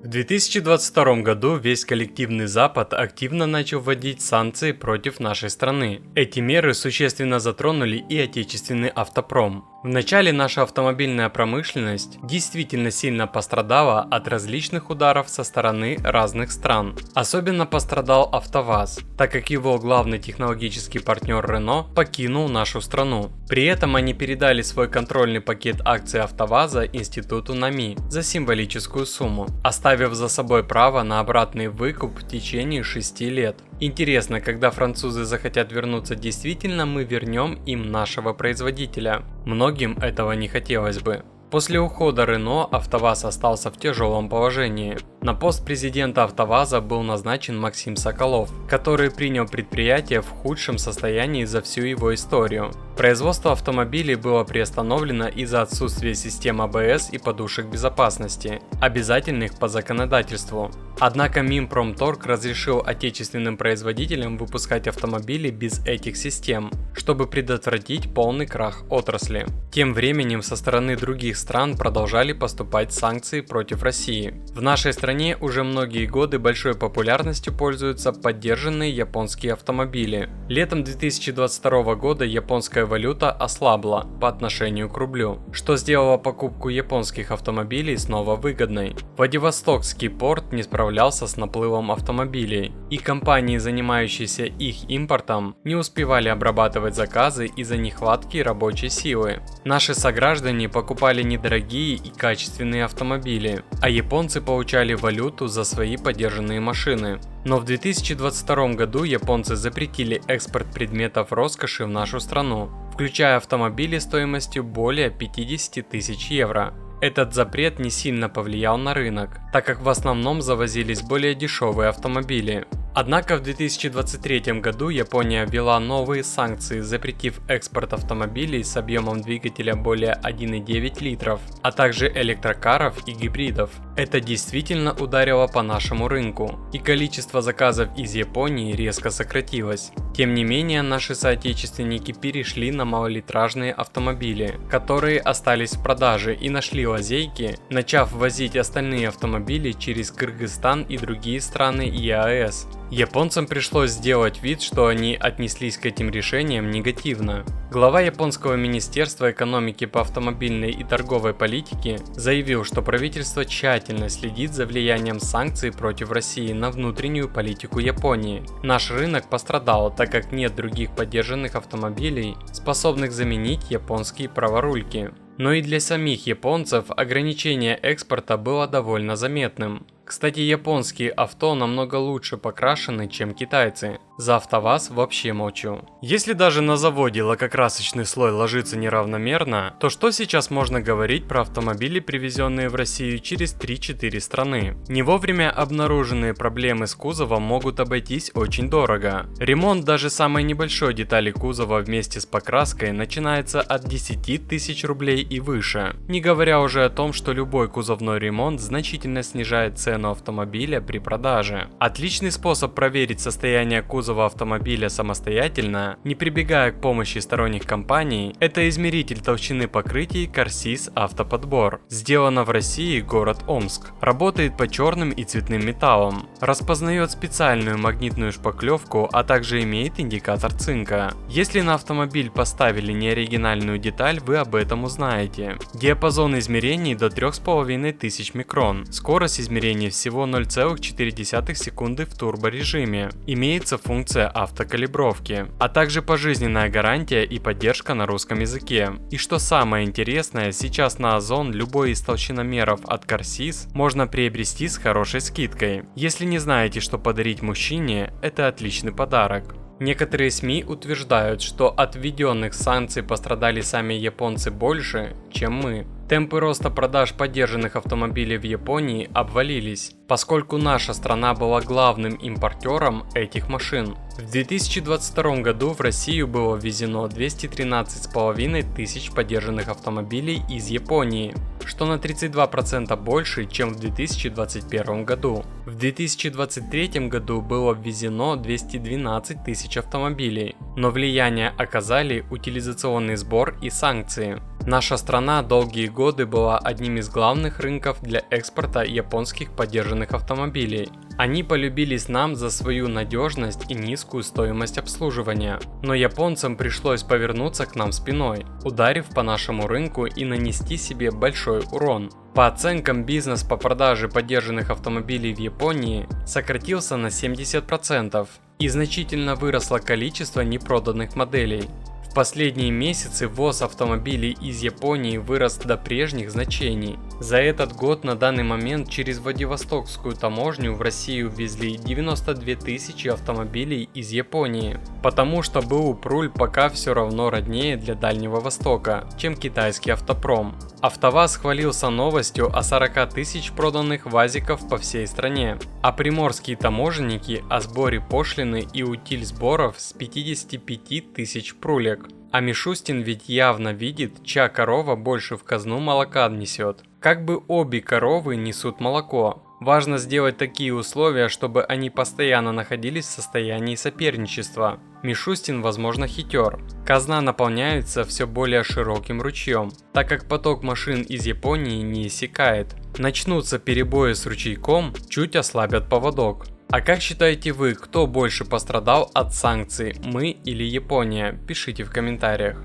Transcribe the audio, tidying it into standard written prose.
В 2022 году весь коллективный Запад активно начал вводить санкции против нашей страны. Эти меры существенно затронули и отечественный автопром. Вначале наша автомобильная промышленность действительно сильно пострадала от различных ударов со стороны разных стран. Особенно пострадал АвтоВАЗ, так как его главный технологический партнер Renault покинул нашу страну. При этом они передали свой контрольный пакет акций АвтоВАЗа институту НАМИ за символическую сумму, оставив за собой право на обратный выкуп в течение 6 лет. Интересно, когда французы захотят вернуться действительно, мы вернем им нашего производителя. Многим этого не хотелось бы. После ухода Renault АвтоВАЗ остался в тяжелом положении. На пост президента АвтоВАЗа был назначен Максим Соколов, который принял предприятие в худшем состоянии за всю его историю. Производство автомобилей было приостановлено из-за отсутствия систем АБС и подушек безопасности, обязательных по законодательству. Однако Минпромторг разрешил отечественным производителям выпускать автомобили без этих систем, чтобы предотвратить полный крах отрасли. Тем временем со стороны других стран продолжали поступать санкции против России. В нашей стране уже многие годы большой популярностью пользуются поддержанные японские автомобили. Летом 2022 года японская валюта ослабла по отношению к рублю, что сделало покупку японских автомобилей снова выгодной. Владивостокский порт не справлялся с наплывом автомобилей, и компании, занимающиеся их импортом, не успевали обрабатывать заказы из-за нехватки рабочей силы. Наши сограждане покупали недорогие и качественные автомобили, а японцы получали валюту за свои подержанные машины. Но в 2022 году японцы запретили экспорт предметов роскоши в нашу страну, включая автомобили стоимостью более 50 тысяч евро. Этот запрет не сильно повлиял на рынок, так как в основном завозились более дешевые автомобили. Однако в 2023 году Япония ввела новые санкции, запретив экспорт автомобилей с объемом двигателя более 1,9 литров, а также электрокаров и гибридов. Это действительно ударило по нашему рынку, и количество заказов из Японии резко сократилось. Тем не менее, наши соотечественники перешли на малолитражные автомобили, которые остались в продаже, и нашли лазейки, начав ввозить остальные автомобили через Кыргызстан и другие страны ЕАЭС. Японцам пришлось сделать вид, что они отнеслись к этим решениям негативно. Глава японского министерства экономики по автомобильной и торговой политике заявил, что правительство тщательно следит за влиянием санкций против России на внутреннюю политику Японии. Наш рынок пострадал, так как нет других поддержанных автомобилей, способных заменить японские праворульки. Но и для самих японцев ограничение экспорта было довольно заметным. Кстати, японские авто намного лучше покрашены, чем китайцы. За АвтоВАЗ вообще молчу. Если даже на заводе лакокрасочный слой ложится неравномерно, то что сейчас можно говорить про автомобили, привезенные в Россию через 3-4 страны? Не вовремя обнаруженные проблемы с кузовом могут обойтись очень дорого. Ремонт даже самой небольшой детали кузова вместе с покраской начинается от 10 тысяч рублей и выше. Не говоря уже о том, что любой кузовной ремонт значительно снижает цену автомобиля при продаже. Отличный способ проверить состояние кузова автомобиля самостоятельно, не прибегая к помощи сторонних компаний, это измеритель толщины покрытий Корсис Автоподбор. Сделано в России, город Омск. Работает по черным и цветным металлам. Распознает специальную магнитную шпаклевку, а также имеет индикатор цинка. Если на автомобиль поставили неоригинальную деталь, вы об этом узнаете. Диапазон измерений до 3500 микрон. Скорость измерений всего 0,4 секунды в турборежиме. Имеется функция автокалибровки, а также пожизненная гарантия и поддержка на русском языке. И что самое интересное, сейчас на Озон любой из толщиномеров от Корсис можно приобрести с хорошей скидкой. Если не знаете, что подарить мужчине, это отличный подарок. Некоторые СМИ утверждают, что от введенных санкций пострадали сами японцы больше, чем мы. Темпы роста продаж поддержанных автомобилей в Японии обвалились, поскольку наша страна была главным импортером этих машин. В 2022 году в Россию было ввезено 213,5 тысяч поддержанных автомобилей из Японии, что на 32% больше, чем в 2021 году. В 2023 году было ввезено 212 тысяч автомобилей, но влияние оказали утилизационный сбор и санкции. Наша страна долгие годы была одним из главных рынков для экспорта японских подержанных автомобилей. Они полюбились нам за свою надежность и низкую стоимость обслуживания. Но японцам пришлось повернуться к нам спиной, ударив по нашему рынку и нанести себе большой урон. По оценкам, бизнес по продаже подержанных автомобилей в Японии сократился на 70% и значительно выросло количество непроданных моделей. В последние месяцы ввоз автомобилей из Японии вырос до прежних значений. За этот год на данный момент через Владивостокскую таможню в Россию ввезли 92 тысячи автомобилей из Японии. Потому что БУ Пруль пока все равно роднее для Дальнего Востока, чем китайский автопром. АвтоВАЗ хвалился новостью о 40 тысяч проданных ВАЗиков по всей стране, а приморские таможенники о сборе пошлины и утиль сборов с 55 тысяч прулек. А Мишустин ведь явно видит, чья корова больше в казну молока несет. Как бы обе коровы несут молоко. Важно сделать такие условия, чтобы они постоянно находились в состоянии соперничества. Мишустин, возможно, хитер. Казна наполняется все более широким ручьем, так как поток машин из Японии не иссякает. Начнутся перебои с ручейком, чуть ослабят поводок. А как считаете вы, кто больше пострадал от санкций, мы или Япония? Пишите в комментариях.